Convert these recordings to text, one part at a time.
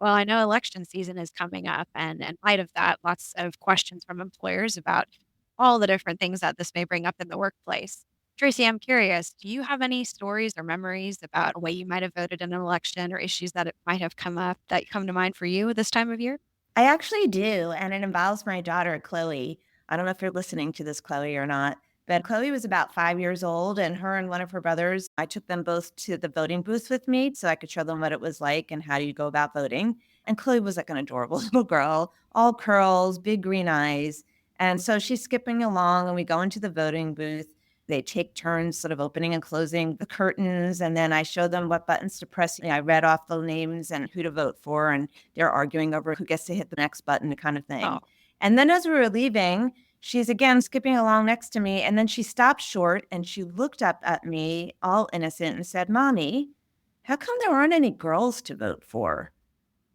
Well, I know election season is coming up, and in light of that, lots of questions from employers about all the different things that this may bring up in the workplace. Tracy, I'm curious, do you have any stories or memories about a way you might have voted in an election or issues that it might have come up that come to mind for you this time of year? I actually do, and it involves my daughter, Chloe. I don't know if you're listening to this, Chloe, or not, but Chloe was about 5 years old, and her and one of her brothers, I took them both to the voting booth with me so I could show them what it was like and how you go about voting. And Chloe was like an adorable little girl, all curls, big green eyes. And so she's skipping along, and we go into the voting booth. They take turns sort of opening and closing the curtains. And then I show them what buttons to press. I read off the names and who to vote for. And they're arguing over who gets to hit the next button kind of Oh, thing. And then as we were leaving, she's again skipping along next to me. And then she stopped short and she looked up at me, all innocent, and said, "Mommy, how come there aren't any girls to vote for?"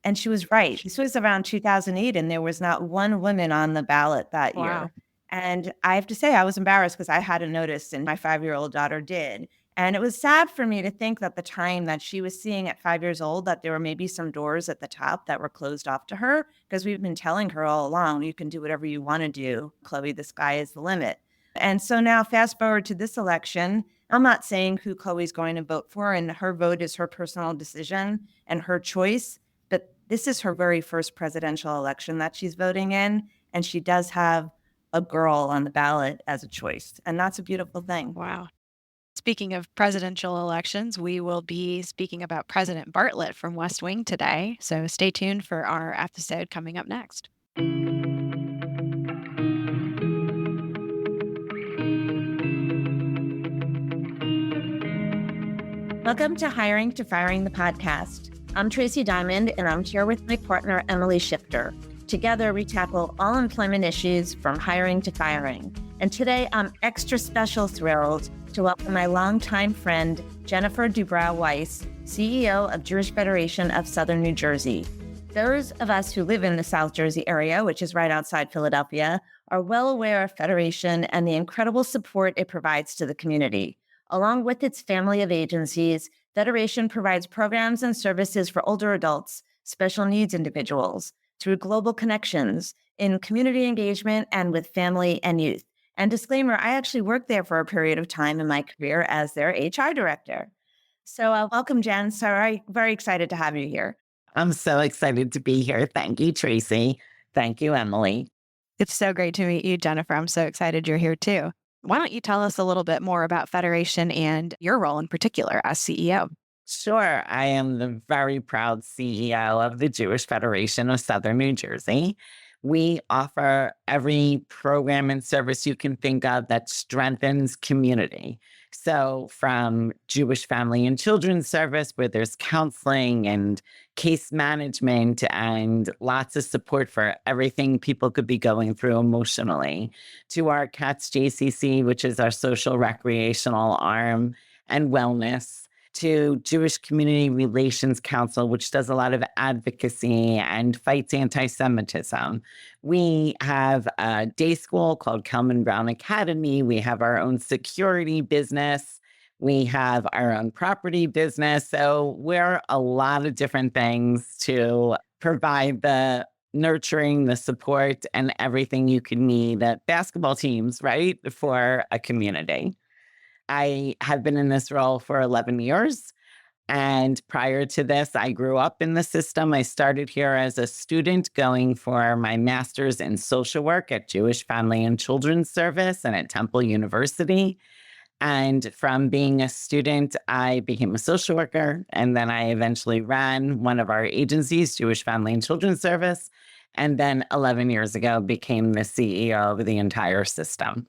And she was right. This was around 2008, and there was not one woman on the ballot that wow. year. And I have to say, I was embarrassed because I hadn't noticed, and my 5-year-old daughter did. And it was sad for me to think that the time that she was seeing at 5 years old, that there were maybe some doors at the top that were closed off to her, because we've been telling her all along, you can do whatever you want to do. Chloe, the sky is the limit. And so now, fast forward to this election, I'm not saying who Chloe's going to vote for, and her vote is her personal decision and her choice. But this is her very first presidential election that she's voting in, and she does have a girl on the ballot as a choice, and that's a beautiful thing. Wow. Speaking of presidential elections, we will be speaking about President Bartlett from West Wing today. So stay tuned for our episode coming up next. Welcome to Hiring to Firing, the podcast. I'm Tracey Diamond, and I'm here with my partner, Emily Schifter. Together, we tackle all employment issues from hiring to firing. And today, I'm extra special thrilled to welcome my longtime friend, Jennifer Dubrow Weiss, CEO of Jewish Federation of Southern New Jersey. Those of us who live in the South Jersey area, which is right outside Philadelphia, are well aware of Federation and the incredible support it provides to the community. Along with its family of agencies, Federation provides programs and services for older adults, special needs individuals, through global connections, in community engagement, and with family and youth. And disclaimer, I actually worked there for a period of time in my career as their HR director. So welcome, Jen. So very excited to have you here. I'm so excited to be here. Thank you, Tracy. Thank you, Emily. It's so great to meet you, Jennifer. I'm so excited you're here too. Why don't you tell us a little bit more about Federation and your role in particular as CEO? Sure, I am the very proud CEO of the Jewish Federation of Southern New Jersey. We offer every program and service you can think of that strengthens community. So, from Jewish Family and Children's Service, where there's counseling and case management and lots of support for everything people could be going through emotionally, to our CATS JCC, which is our social recreational arm, and wellness, to Jewish Community Relations Council, which does a lot of advocacy and fights anti-Semitism. We have a day school called Kelman Brown Academy. We have our own security business. We have our own property business. So we're a lot of different things to provide the nurturing, the support, and everything you could need at basketball teams, right, for a community. I have been in this role for 11 years. And prior to this, I grew up in the system. I started here as a student going for my master's in social work at Jewish Family and Children's Service and at Temple University. And from being a student, I became a social worker. And then I eventually ran one of our agencies, Jewish Family and Children's Service. And then 11 years ago, became the CEO of the entire system.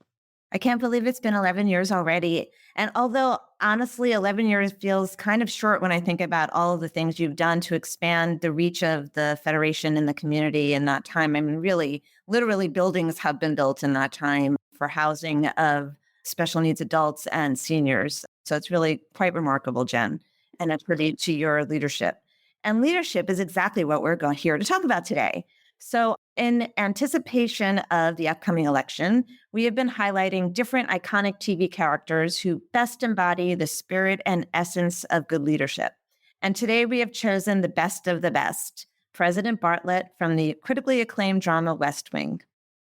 I can't believe it's been 11 years already. And although honestly, 11 years feels kind of short when I think about all of the things you've done to expand the reach of the Federation in the community in that time. I mean, really, literally buildings have been built in that time for housing of special needs adults and seniors. So it's really quite remarkable, Jen, and a tribute to your leadership. And leadership is exactly what we're going here to talk about today. So in anticipation of the upcoming election, we have been highlighting different iconic TV characters who best embody the spirit and essence of good leadership. And today we have chosen the best of the best President Bartlett from the critically acclaimed drama West Wing.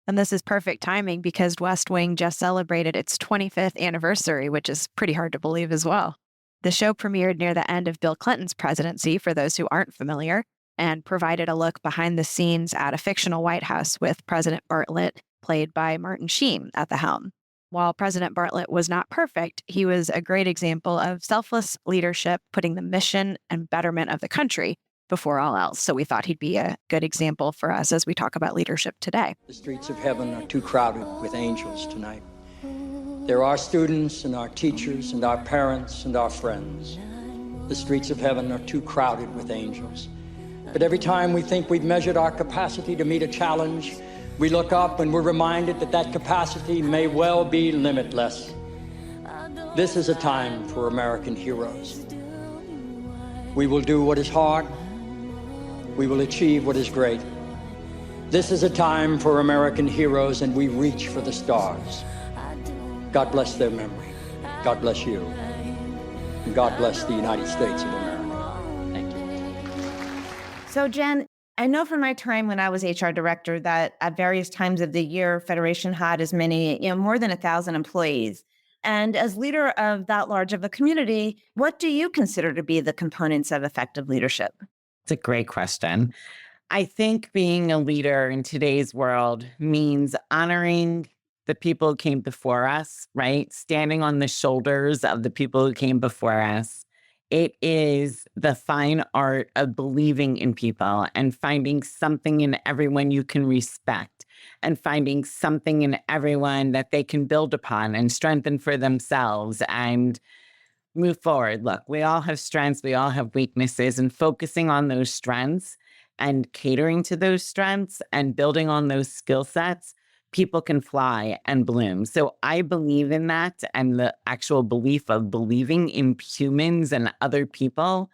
And this is perfect timing because West Wing just celebrated its 25th anniversary, which is pretty hard to believe as well. The show premiered near the end of Bill Clinton's presidency, for those who aren't familiar, and provided a look behind the scenes at a fictional White House with President Bartlett, played by Martin Sheen, at the helm. While President Bartlett was not perfect, he was a great example of selfless leadership, putting the mission and betterment of the country before all else. So we thought he'd be a good example for us as we talk about leadership today. The streets of heaven are too crowded with angels tonight. There are students and our teachers and our parents and our friends. The streets of heaven are too crowded with angels. But every time we think we've measured our capacity to meet a challenge, we look up and we're reminded that that capacity may well be limitless. This is a time for American heroes. We will do what is hard. We will achieve what is great. This is a time for American heroes, and we reach for the stars. God bless their memory. God bless you. And God bless the United States of America. Thank you. So, Jen, I know from my time when I was HR director that at various times of the year, Federation had as many, more than 1,000 employees. And as leader of that large of a community, what do you consider to be the components of effective leadership? It's a great question. I think being a leader in today's world means honoring the people who came before us, right? Standing on the shoulders of the people who came before us. It is the fine art of believing in people and finding something in everyone you can respect and finding something in everyone that they can build upon and strengthen for themselves and move forward. Look, we all have strengths, we all have weaknesses, and focusing on those strengths and catering to those strengths and building on those skill sets, people can fly and bloom. So I believe in that, and the actual belief of believing in humans and other people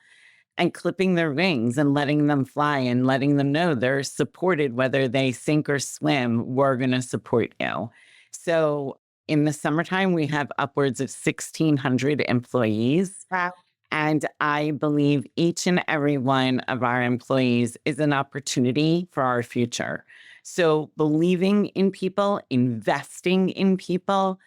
and clipping their wings and letting them fly and letting them know they're supported, whether they sink or swim, we're going to support you. So in the summertime, we have upwards of 1,600 employees. Wow. And I believe each and every one of our employees is an opportunity for our future. So believing in people, investing in people,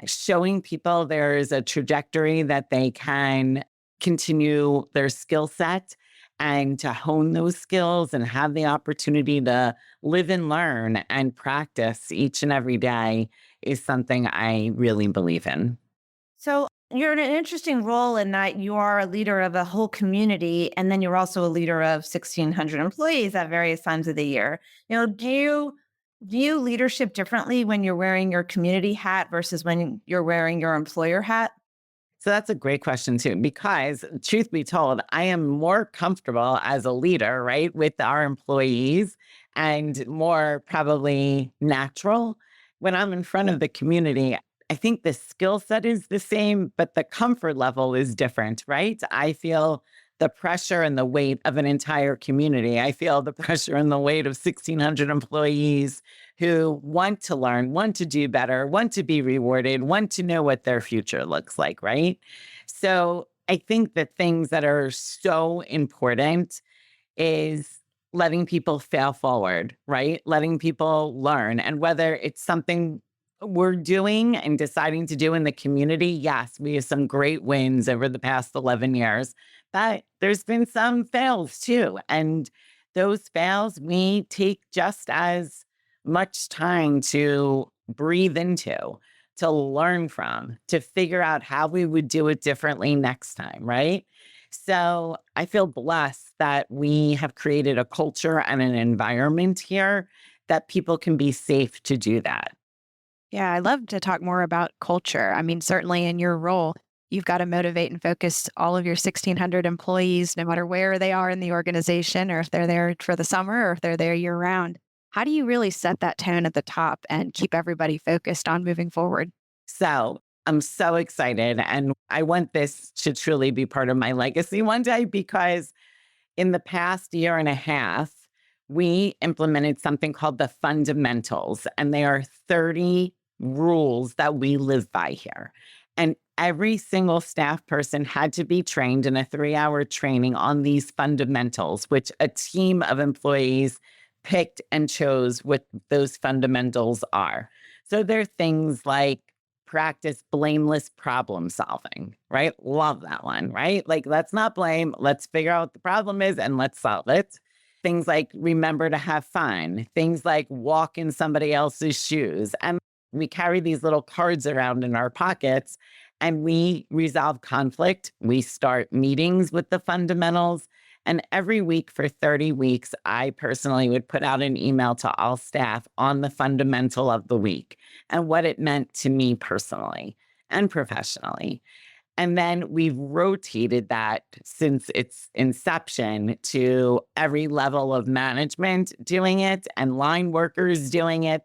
showing people there is a trajectory that they can continue their skill set and to hone those skills and have the opportunity to live and learn and practice each and every day is something I really believe in. So you're in an interesting role in that you are a leader of a whole community, and then you're also a leader of 1,600 employees at various times of the year. Do you view leadership differently when you're wearing your community hat versus when you're wearing your employer hat? So that's a great question too, because truth be told, I am more comfortable as a leader, right, with our employees and more probably natural when I'm in front of the community. I think the skill set is the same, but the comfort level is different, right? I feel the pressure and the weight of an entire community. I feel the pressure and the weight of 1,600 employees who want to learn, want to do better, want to be rewarded, want to know what their future looks like, right? So I think the things that are so important is letting people fail forward, right? Letting people learn. And whether it's something we're doing and deciding to do in the community, yes, we have some great wins over the past 11 years, but there's been some fails too. And those fails, we take just as much time to breathe into, to learn from, to figure out how we would do it differently next time, right? So I feel blessed that we have created a culture and an environment here that people can be safe to do that. Yeah, I'd love to talk more about culture. I mean, certainly in your role, you've got to motivate and focus all of your 1,600 employees, no matter where they are in the organization, or if they're there for the summer, or if they're there year round. How do you really set that tone at the top and keep everybody focused on moving forward? So I'm so excited. And I want this to truly be part of my legacy one day, because in the past year and a half, we implemented something called the fundamentals, and they are 30 rules that we live by here. And every single staff person had to be trained in a 3-hour training on these fundamentals, which a team of employees picked and chose what those fundamentals are. So they're things like practice blameless problem solving, right? Love that one, right? Like, let's not blame, let's figure out what the problem is and let's solve it. Things like remember to have fun, things like walk in somebody else's shoes. And we carry these little cards around in our pockets and we resolve conflict. We start meetings with the fundamentals. And every week for 30 weeks, I personally would put out an email to all staff on the fundamental of the week and what it meant to me personally and professionally. And then we've rotated that since its inception to every level of management doing it and line workers doing it.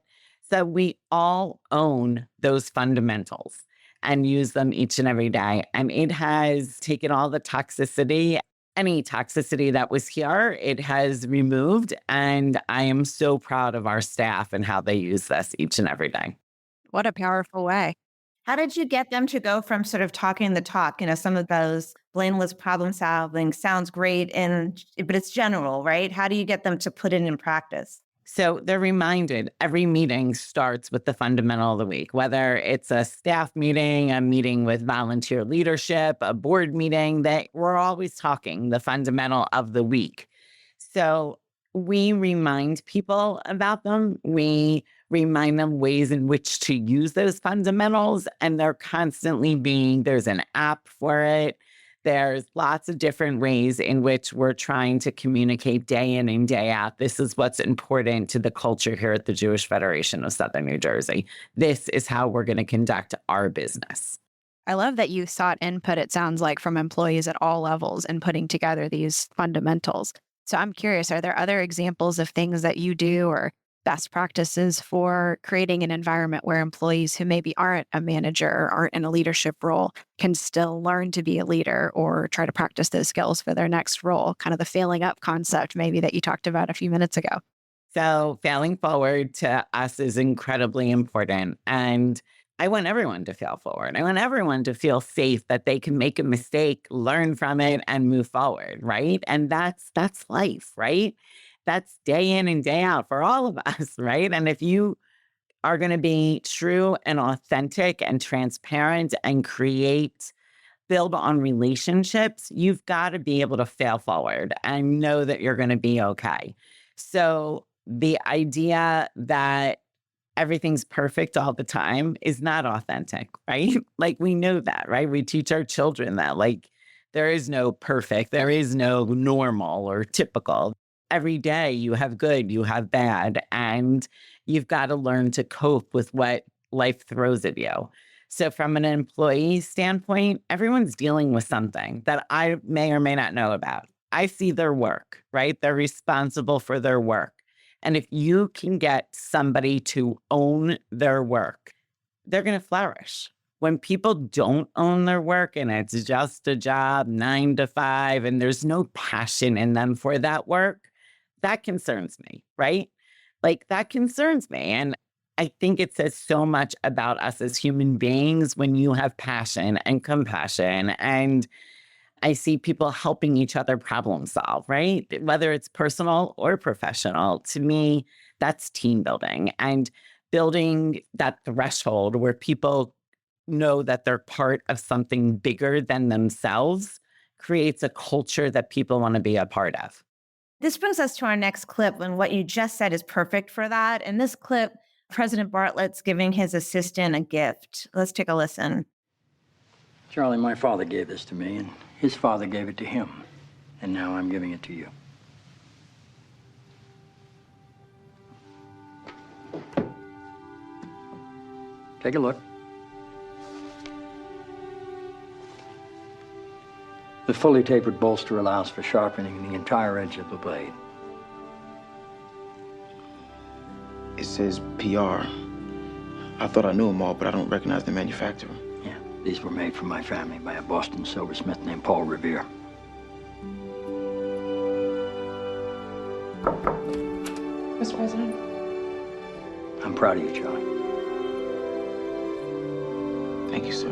So we all own those fundamentals and use them each and every day. And it has taken all the toxicity, any toxicity that was here, it has removed. And I am so proud of our staff and how they use this each and every day. What a powerful way. How did you get them to go from sort of talking the talk? Some of those blameless problem solving sounds great, but it's general, right? How do you get them to put it in practice? So they're reminded every meeting starts with the fundamental of the week, whether it's a staff meeting, a meeting with volunteer leadership, a board meeting, that we're always talking the fundamental of the week. So we remind people about them. We remind them ways in which to use those fundamentals, and they're constantly there's an app for it. There's lots of different ways in which we're trying to communicate day in and day out. This is what's important to the culture here at the Jewish Federation of Southern New Jersey. This is how we're going to conduct our business. I love that you sought input, it sounds like, from employees at all levels in putting together these fundamentals. So I'm curious, are there other examples of things that you do or best practices for creating an environment where employees who maybe aren't a manager or aren't in a leadership role can still learn to be a leader or try to practice those skills for their next role? Kind of the failing up concept maybe that you talked about a few minutes ago. So failing forward to us is incredibly important. And I want everyone to fail forward. I want everyone to feel safe that they can make a mistake, learn from it, and move forward, right? And that's life, right? That's day in and day out for all of us, right? And if you are going to be true and authentic and transparent and build on relationships, you've got to be able to fail forward and know that you're going to be okay. So the idea that everything's perfect all the time is not authentic, right? Like, we know that, right? We teach our children that, like, there is no perfect, there is no normal or typical. Every day you have good, you have bad, and you've got to learn to cope with what life throws at you. So from an employee standpoint, everyone's dealing with something that I may or may not know about. I see their work, right? They're responsible for their work. And if you can get somebody to own their work, they're going to flourish. When people don't own their work and it's just a job, 9 to 5, and there's no passion in them for that work, that concerns me, right? Like, that concerns me. And I think it says so much about us as human beings when you have passion and compassion. And I see people helping each other problem solve, right? Whether it's personal or professional. To me, that's team building and building that threshold where people know that they're part of something bigger than themselves creates a culture that people want to be a part of. This brings us to our next clip, and what you just said is perfect for that. In this clip, President Bartlett's giving his assistant a gift. Let's take a listen. Charlie, my father gave this to me, and his father gave it to him. And now I'm giving it to you. Take a look. The fully tapered bolster allows for sharpening the entire edge of the blade. It says PR. I thought I knew them all, but I don't recognize the manufacturer. Yeah, these were made for my family by a Boston silversmith named Paul Revere. Mr. President? I'm proud of you, Charlie. Thank you, sir.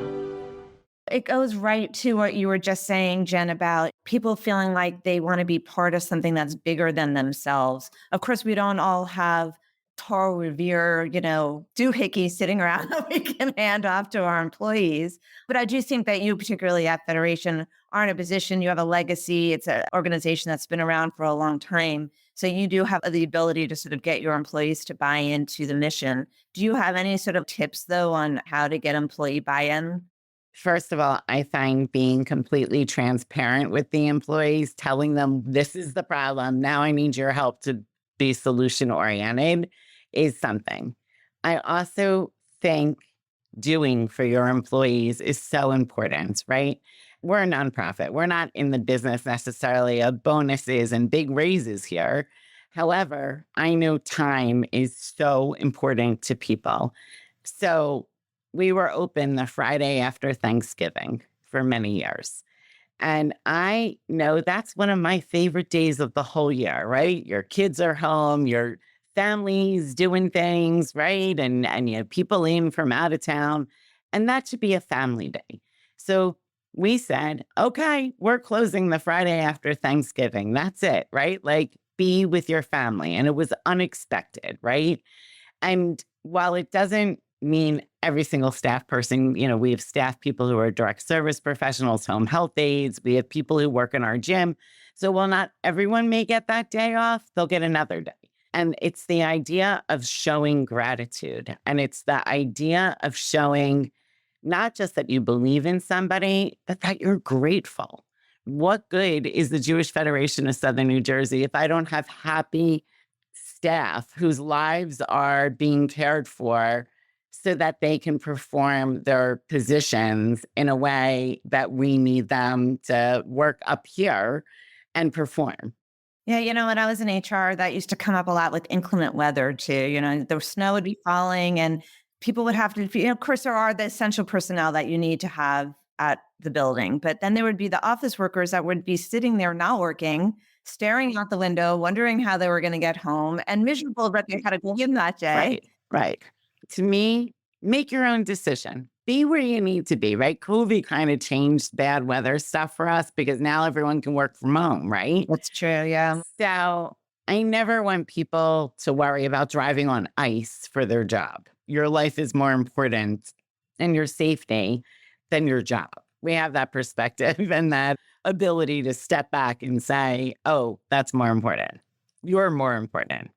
it goes right to what you were just saying, Jen, about people feeling like they want to be part of something that's bigger than themselves. Of course, we don't all have Toro Revere, doohickeys sitting around that we can hand off to our employees. But I do think that you, particularly at Federation, are in a position, you have a legacy. It's an organization that's been around for a long time. So you do have the ability to sort of get your employees to buy into the mission. Do you have any sort of tips, though, on how to get employee buy-in? First of all, I find being completely transparent with the employees, telling them this is the problem. Now I need your help to be solution oriented is something. I also think doing for your employees is so important, right? We're a nonprofit. We're not in the business necessarily of bonuses and big raises here. However, I know time is so important to people. So we were open the Friday after Thanksgiving for many years. And I know that's one of my favorite days of the whole year, right? Your kids are home, your family's doing things, right? And you have people in from out of town. And that should be a family day. So we said, okay, we're closing the Friday after Thanksgiving. That's it, right? Like be with your family. And it was unexpected, right? And while it doesn't mean every single staff person, we have staff people who are direct service professionals, home health aides. We have people who work in our gym. So while not everyone may get that day off, they'll get another day. And it's the idea of showing gratitude. And it's the idea of showing not just that you believe in somebody, but that you're grateful. What good is the Jewish Federation of Southern New Jersey if I don't have happy staff whose lives are being cared for so that they can perform their positions in a way that we need them to work up here and perform? Yeah, when I was in HR, that used to come up a lot with inclement weather too. The snow would be falling and people would have to be, of course, there are the essential personnel that you need to have at the building, but then there would be the office workers that would be sitting there not working, staring out the window, wondering how they were going to get home and miserable that they had to go in that day. Right, right. To me, make your own decision. Be where you need to be, right? COVID kind of changed bad weather stuff for us because now everyone can work from home, right? That's true, yeah. So I never want people to worry about driving on ice for their job. Your life is more important and your safety than your job. We have that perspective and that ability to step back and say, oh, that's more important. You're more important.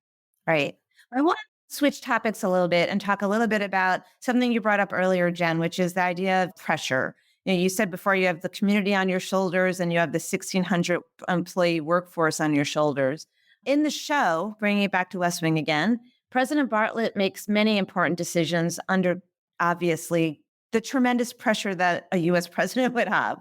Right. I want to switch topics a little bit and talk a little bit about something you brought up earlier, Jen, which is the idea of pressure. You said before you have the community on your shoulders and you have the 1,600 employee workforce on your shoulders. In the show, bringing it back to West Wing again, President Bartlett makes many important decisions under, obviously, the tremendous pressure that a U.S. president would have.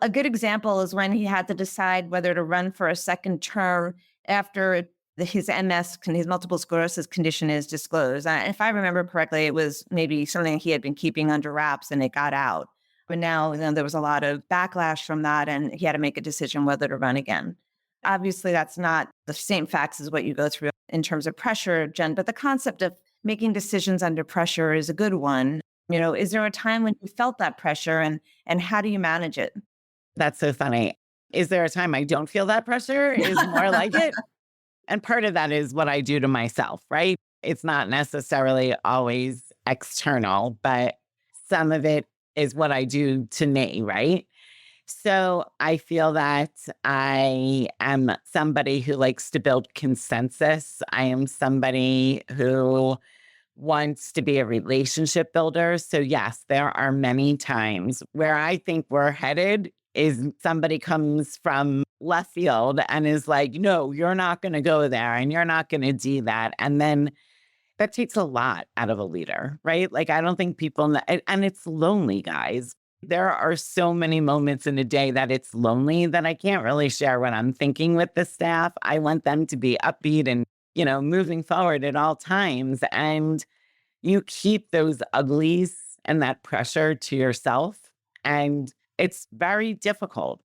A good example is when he had to decide whether to run for a second term after his MS, his multiple sclerosis condition is disclosed. If I remember correctly, it was maybe something he had been keeping under wraps and it got out. But now there was a lot of backlash from that and he had to make a decision whether to run again. Obviously, that's not the same facts as what you go through in terms of pressure, Jen, but the concept of making decisions under pressure is a good one. Is there a time when you felt that pressure and how do you manage it? That's so funny. Is there a time I don't feel that pressure? Is more like it. And part of that is what I do to myself, right? It's not necessarily always external, but some of it is what I do to me, right? So I feel that I am somebody who likes to build consensus. I am somebody who wants to be a relationship builder. So yes, there are many times where I think we're headed is somebody comes from left field and is like, no, you're not going to go there and you're not going to do that. And then that takes a lot out of a leader, right? Like, I don't think people know, and it's lonely, guys. There are so many moments in a day that it's lonely that I can't really share what I'm thinking with the staff. I want them to be upbeat and, moving forward at all times. And you keep those uglies and that pressure to yourself. And it's very difficult.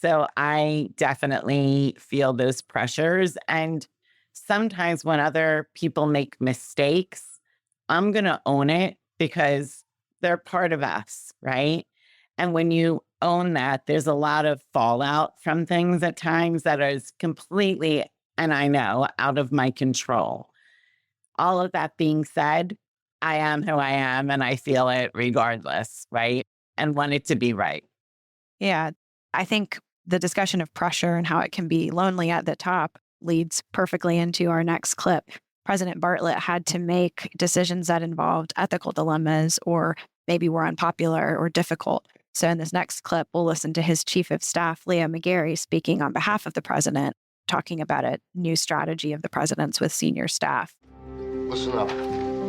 So I definitely feel those pressures. And sometimes when other people make mistakes, I'm going to own it because they're part of us, right? And when you own that, there's a lot of fallout from things at times that is completely, and I know, out of my control. All of that being said, I am who I am and I feel it regardless, right? And want it to be right. Yeah. I think the discussion of pressure and how it can be lonely at the top leads perfectly into our next clip. President Bartlett had to make decisions that involved ethical dilemmas or maybe were unpopular or difficult. So in this next clip, we'll listen to his chief of staff, Leo McGarry, speaking on behalf of the president, talking about a new strategy of the president's with senior staff. Listen up.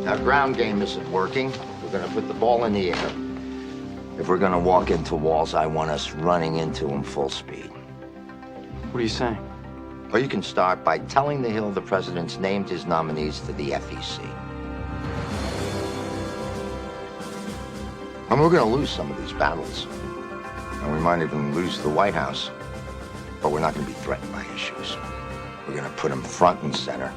Our ground game isn't working. We're going to put the ball in the air. If we're going to walk into walls, I want us running into them full speed. What are you saying? Or you can start by telling the Hill the president's named his nominees to the FEC. And we're going to lose some of these battles. And we might even lose the White House. But we're not going to be threatened by issues. We're going to put them front and center.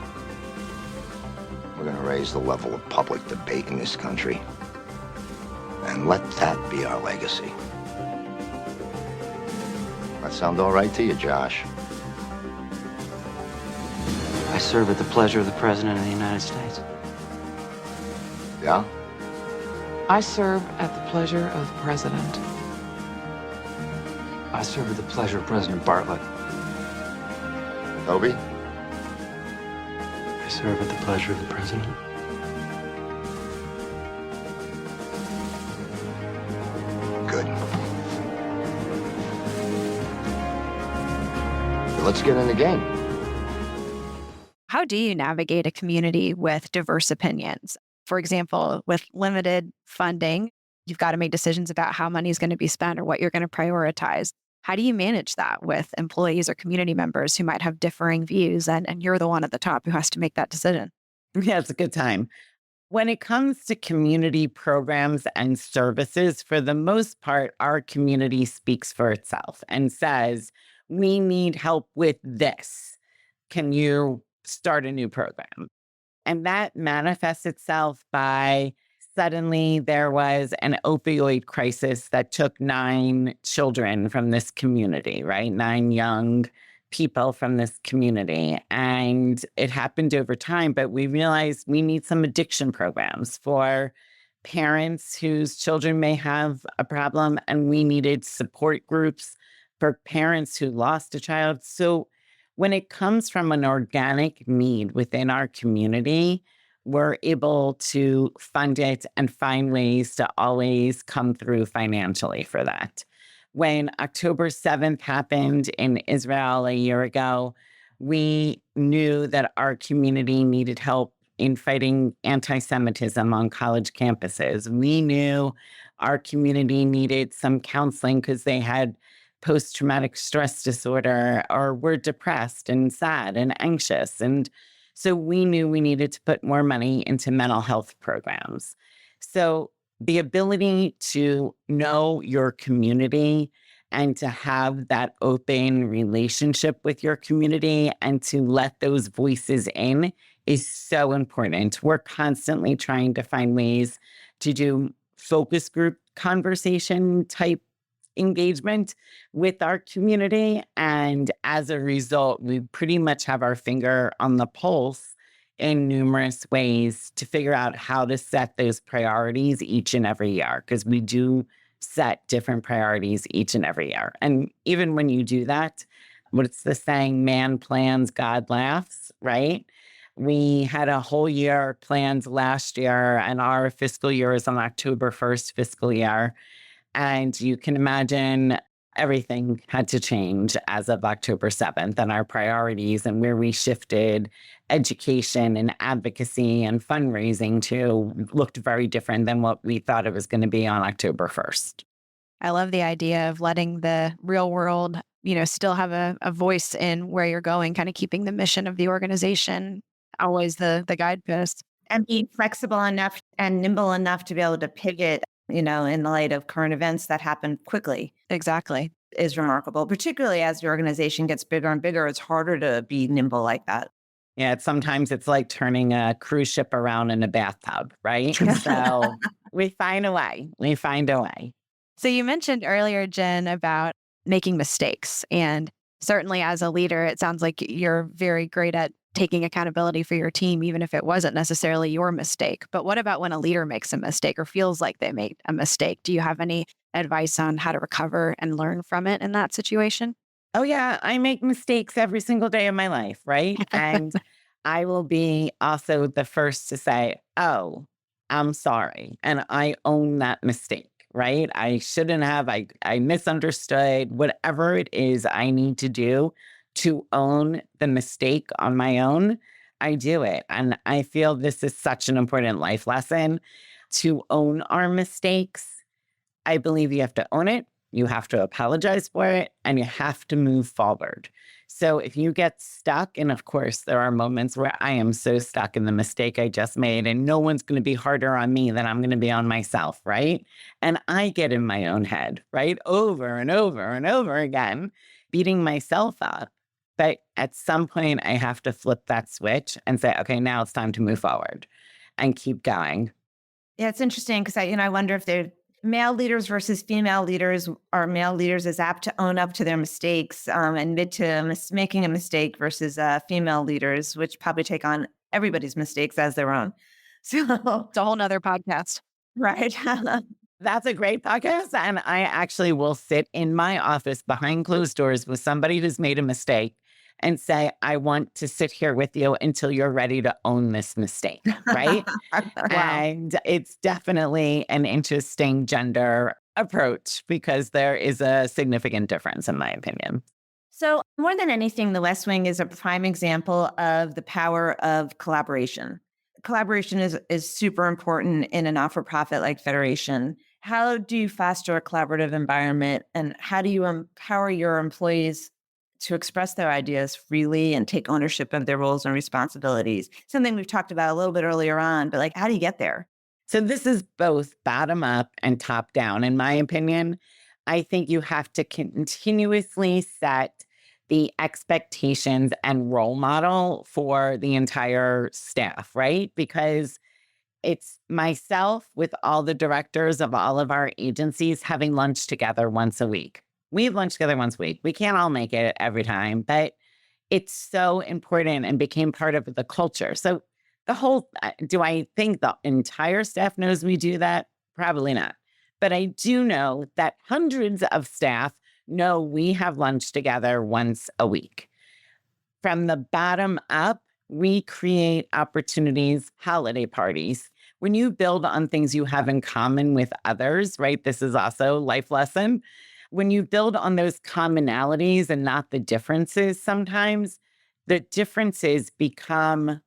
We're going to raise the level of public debate in this country. And let that be our legacy. That sound all right to you, Josh? I serve at the pleasure of the President of the United States. Yeah? I serve at the pleasure of the President. I serve at the pleasure of President Bartlett. Toby? I serve at the pleasure of the President. Good. Let's get in the game. How do you navigate a community with diverse opinions? For example, with limited funding, you've got to make decisions about how money is going to be spent or what you're going to prioritize. How do you manage that with employees or community members who might have differing views and you're the one at the top who has to make that decision? Yeah, it's a good time. When it comes to community programs and services, for the most part, our community speaks for itself and says, we need help with this. Can you start a new program? And that manifests itself by suddenly there was an opioid crisis that took 9 children from this community, right? 9 young people from this community. And it happened over time, but we realized we need some addiction programs for parents whose children may have a problem, and we needed support groups for parents who lost a child. So when it comes from an organic need within our community, we're able to fund it and find ways to always come through financially for that. When October 7th happened in Israel a year ago, we knew that our community needed help in fighting anti-Semitism on college campuses. We knew our community needed some counseling because they had post-traumatic stress disorder or were depressed and sad and anxious. And so we knew we needed to put more money into mental health programs. So the ability to know your community and to have that open relationship with your community and to let those voices in is so important. We're constantly trying to find ways to do focus group conversation type engagement with our community. And as a result, we pretty much have our finger on the pulse in numerous ways to figure out how to set those priorities each and every year, because we do set different priorities each and every year. And even when you do that, what's the saying, man plans, God laughs, right? We had a whole year planned last year, and our fiscal year is on October 1st fiscal year. And you can imagine everything had to change as of October 7th, and our priorities and where we shifted education and advocacy and fundraising to looked very different than what we thought it was going to be on October 1st. I love the idea of letting the real world, still have a voice in where you're going, kind of keeping the mission of the organization always the guidepost. And be flexible enough and nimble enough to be able to pivot, in the light of current events that happen quickly. Exactly. Is remarkable, particularly as the organization gets bigger and bigger. It's harder to be nimble like that. Yeah, sometimes it's like turning a cruise ship around in a bathtub, right? So we find a way. So you mentioned earlier, Jen, about making mistakes. And certainly as a leader, it sounds like you're very great at taking accountability for your team, even if it wasn't necessarily your mistake. But what about when a leader makes a mistake or feels like they made a mistake? Do you have any advice on how to recover and learn from it in that situation? Oh, yeah. I make mistakes every single day of my life, right? And I will be also the first to say, oh, I'm sorry. And I own that mistake, right? I shouldn't have, I misunderstood whatever it is I need to do to own the mistake on my own. I do it. And I feel this is such an important life lesson to own our mistakes. I believe you have to own it, you have to apologize for it, and you have to move forward. So if you get stuck, and of course, there are moments where I am so stuck in the mistake I just made, and no one's going to be harder on me than I'm going to be on myself, right? And I get in my own head, right? Over and over and over again, beating myself up. But at some point, I have to flip that switch and say, okay, now it's time to move forward and keep going. Yeah, it's interesting because I wonder if they're male leaders versus female leaders. Are male leaders as apt to own up to their mistakes, admit to making a mistake versus female leaders, which probably take on everybody's mistakes as their own. So, It's a whole nother podcast. right. That's a great podcast. And I actually will sit in my office behind closed doors with somebody who's made a mistake and say, I want to sit here with you until you're ready to own this mistake, right? Wow. And it's definitely an interesting gender approach because there is a significant difference, in my opinion. So, more than anything, the West Wing is a prime example of the power of collaboration. Collaboration is super important in a not-for-profit like Federation. How do you foster a collaborative environment, and how do you empower your employees to express their ideas freely and take ownership of their roles and responsibilities? Something we've talked about a little bit earlier on, but like, how do you get there? So this is both bottom up and top down, in my opinion. I think you have to continuously set the expectations and role model for the entire staff, right? Because it's myself with all the directors of all of our agencies having lunch together once a week. We have lunch together once a week. We can't all make it every time, but it's so important and became part of the culture. So do I think the entire staff knows we do that? Probably not. But I do know that hundreds of staff know we have lunch together once a week. From the bottom up, we create opportunities, holiday parties. When you build on things you have in common with others, right? This is also a life lesson. When you build on those commonalities and not the differences, sometimes the differences become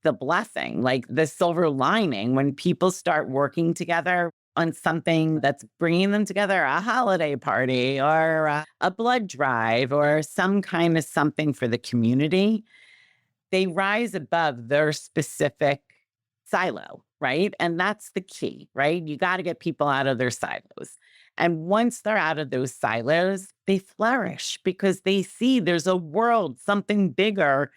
the blessing, like the silver lining when people start working together on something that's bringing them together, a holiday party or a blood drive or some kind of something for the community. They rise above their specific silo, right? And that's the key, right? You got to get people out of their silos. And once they're out of those silos, they flourish because they see there's a world, something bigger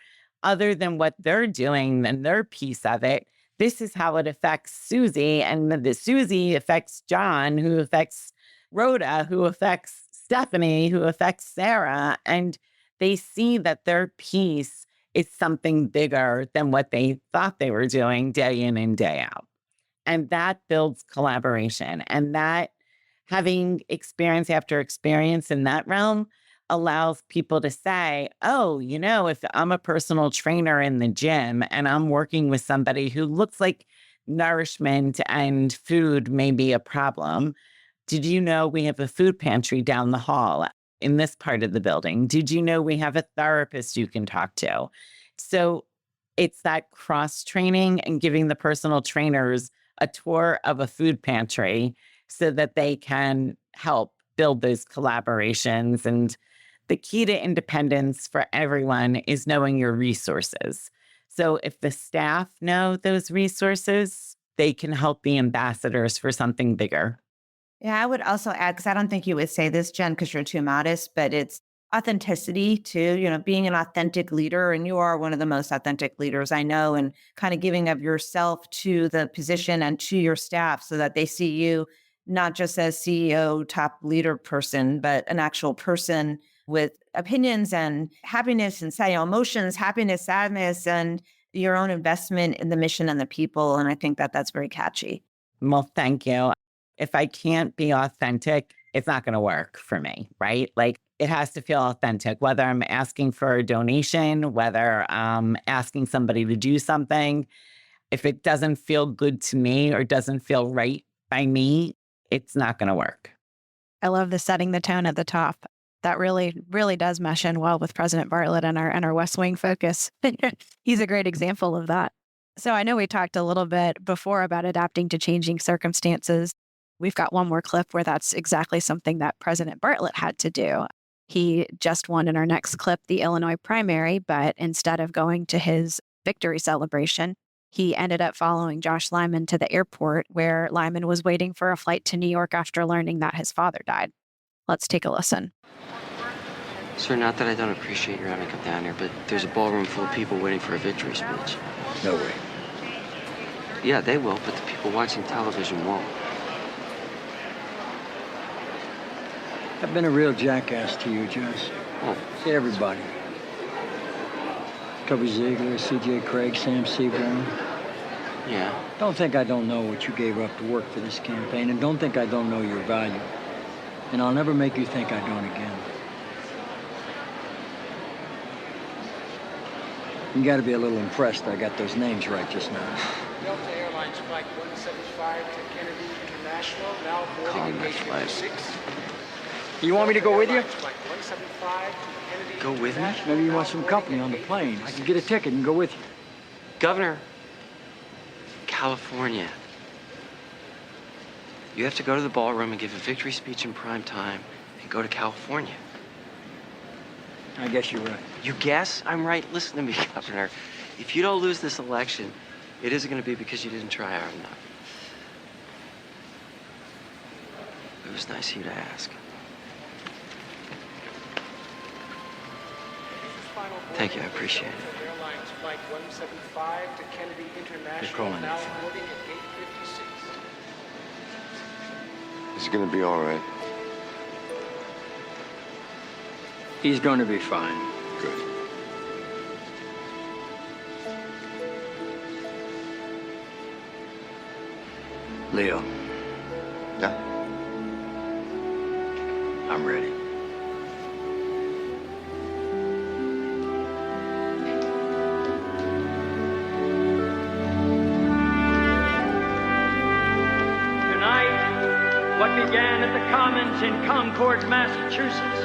other than what they're doing and their piece of it. This is how it affects Susie, and the Susie affects John, who affects Rhoda, who affects Stephanie, who affects Sarah. And they see that their piece is something bigger than what they thought they were doing day in and day out. And that builds collaboration. And that having experience after experience in that realm allows people to say, oh, if I'm a personal trainer in the gym and I'm working with somebody who looks like nourishment and food may be a problem, did you know we have a food pantry down the hall in this part of the building? Did you know we have a therapist you can talk to? So it's that cross training and giving the personal trainers a tour of a food pantry so that they can help build those collaborations. And the key to independence for everyone is knowing your resources. So if the staff know those resources, they can help be ambassadors for something bigger. Yeah, I would also add, because I don't think you would say this, Jen, because you're too modest, but it's authenticity too, being an authentic leader. And you are one of the most authentic leaders I know, and kind of giving of yourself to the position and to your staff so that they see you not just as CEO, top leader person, but an actual person with opinions and happiness and emotions, happiness, sadness, and your own investment in the mission and the people. And I think that that's very catchy. Well, thank you. If I can't be authentic, it's not going to work for me, right? Like it has to feel authentic, whether I'm asking for a donation, whether I'm asking somebody to do something. If it doesn't feel good to me or doesn't feel right by me, it's not going to work. I love the setting the tone at the top. That really, really does mesh in well with President Bartlett and our West Wing focus. He's a great example of that. So I know we talked a little bit before about adapting to changing circumstances. We've got one more clip where that's exactly something that President Bartlett had to do. He just won in our next clip the Illinois primary, but instead of going to his victory celebration, he ended up following Josh Lyman to the airport where Lyman was waiting for a flight to New York after learning that his father died. Let's take a listen. Sir, not that I don't appreciate your having come down here, but there's a ballroom full of people waiting for a victory speech. No way. Yeah, they will, but the people watching television won't. I've been a real jackass to you, Jess. Oh, To everybody. Toby Ziegler, C.J. Craig, Sam Seaborn. yeah. Don't think I don't know what you gave up to work for this campaign, and don't think I don't know your value. And I'll never make you think I don't again. You gotta be a little impressed I got those names right just now. Delta Airlines Flight 175 to Kennedy International, now boarding at gate 56. You want me to go with you? Flight 175 to Kennedy Go with me? International, Maybe you want now some boarding company at on the gate plane. I 56. can get a ticket and go with you. Governor, California. You have to go to the ballroom and give a victory speech in prime time and go to California. I guess you're right. You guess? I'm right. Listen to me, Governor. If you don't lose this election, it isn't going to be because you didn't try hard enough. It was nice of you to ask. Thank you, I appreciate it. Delta Airlines Flight 175 to Kennedy International, calling now it. boarding at gate 56. It's gonna be all right. He's gonna be fine. Good. Leo, Yeah? I'm ready. Tonight, what began at the Commons in Concord, Massachusetts,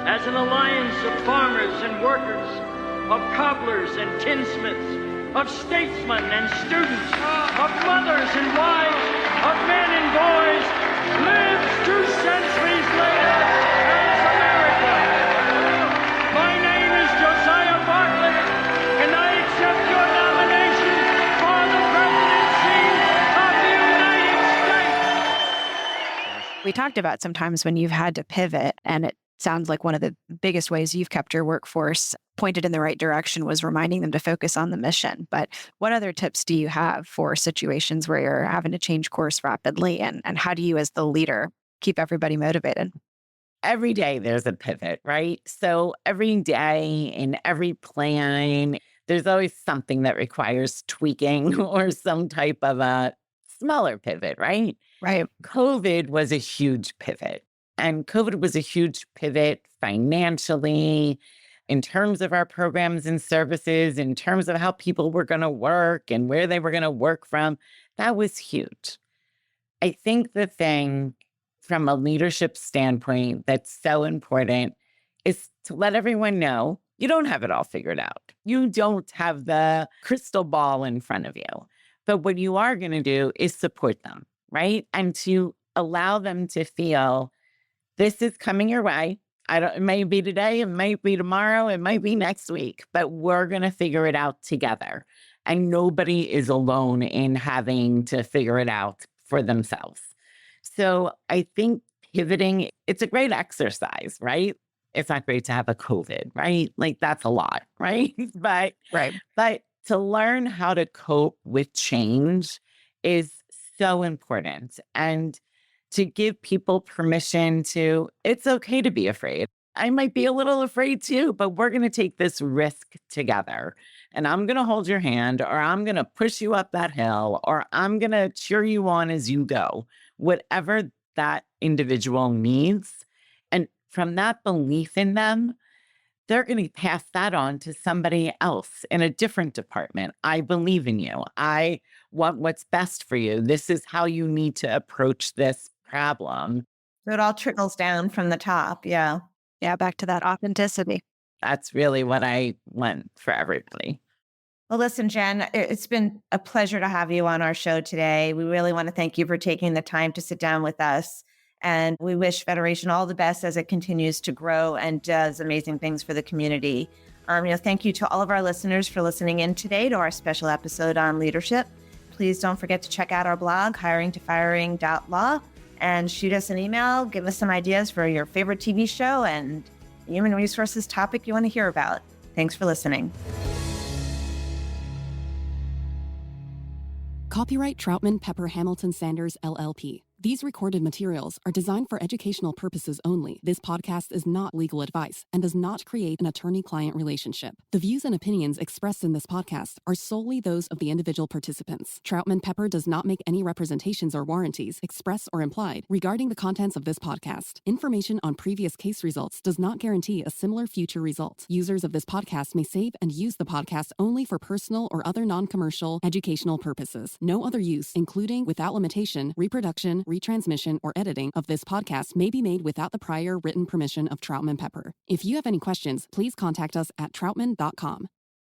as an alliance of farmers and workers, of cobblers and tinsmiths, of statesmen and students, of mothers and wives, of men and boys, lives 2 centuries later as America. My name is Josiah Bartlett, and I accept your nomination for the presidency of the United States. We talked about sometimes when you've had to pivot, and it sounds like one of the biggest ways you've kept your workforce pointed in the right direction was reminding them to focus on the mission. But what other tips do you have for situations where you're having to change course rapidly? And how do you, as the leader, keep everybody motivated? Every day there's a pivot, right? So every day in every plan, there's always something that requires tweaking or some type of a smaller pivot, right? Right. COVID was a huge pivot. And COVID was a huge pivot financially, in terms of our programs and services, in terms of how people were going to work and where they were going to work from. That was huge. I think the thing from a leadership standpoint that's so important is to let everyone know you don't have it all figured out. You don't have the crystal ball in front of you. But what you are going to do is support them, right? And to allow them to feel this is coming your way. It may be today, it might be tomorrow, it might be next week, but we're going to figure it out together. And nobody is alone in having to figure it out for themselves. So I think pivoting, it's a great exercise, right? It's not great to have a COVID, right? Like that's a lot, right? But to learn how to cope with change is so important. And to give people permission to, it's okay to be afraid. I might be a little afraid too, but we're going to take this risk together. And I'm going to hold your hand, or I'm going to push you up that hill, or I'm going to cheer you on as you go, whatever that individual needs. And from that belief in them, they're going to pass that on to somebody else in a different department. I believe in you. I want what's best for you. This is how you need to approach this problem. So it all trickles down from the top. Yeah. Yeah, back to that authenticity. That's really what I want for everybody. Well, listen, Jen, it's been a pleasure to have you on our show today. We really want to thank you for taking the time to sit down with us. And we wish Federation all the best as it continues to grow and does amazing things for the community. Thank you to all of our listeners for listening in today to our special episode on leadership. Please don't forget to check out our blog, hiringtofiring.law, and shoot us an email. Give us some ideas for your favorite TV show and human resources topic you want to hear about. Thanks for listening. Copyright Troutman Pepper Hamilton Sanders, LLP. These recorded materials are designed for educational purposes only. This podcast is not legal advice and does not create an attorney-client relationship. The views and opinions expressed in this podcast are solely those of the individual participants. Troutman Pepper does not make any representations or warranties, express or implied, regarding the contents of this podcast. Information on previous case results does not guarantee a similar future result. Users of this podcast may save and use the podcast only for personal or other non-commercial educational purposes. No other use, including, without limitation, reproduction, retransmission, or editing of this podcast may be made without the prior written permission of Troutman Pepper. If you have any questions, please contact us at troutman.com.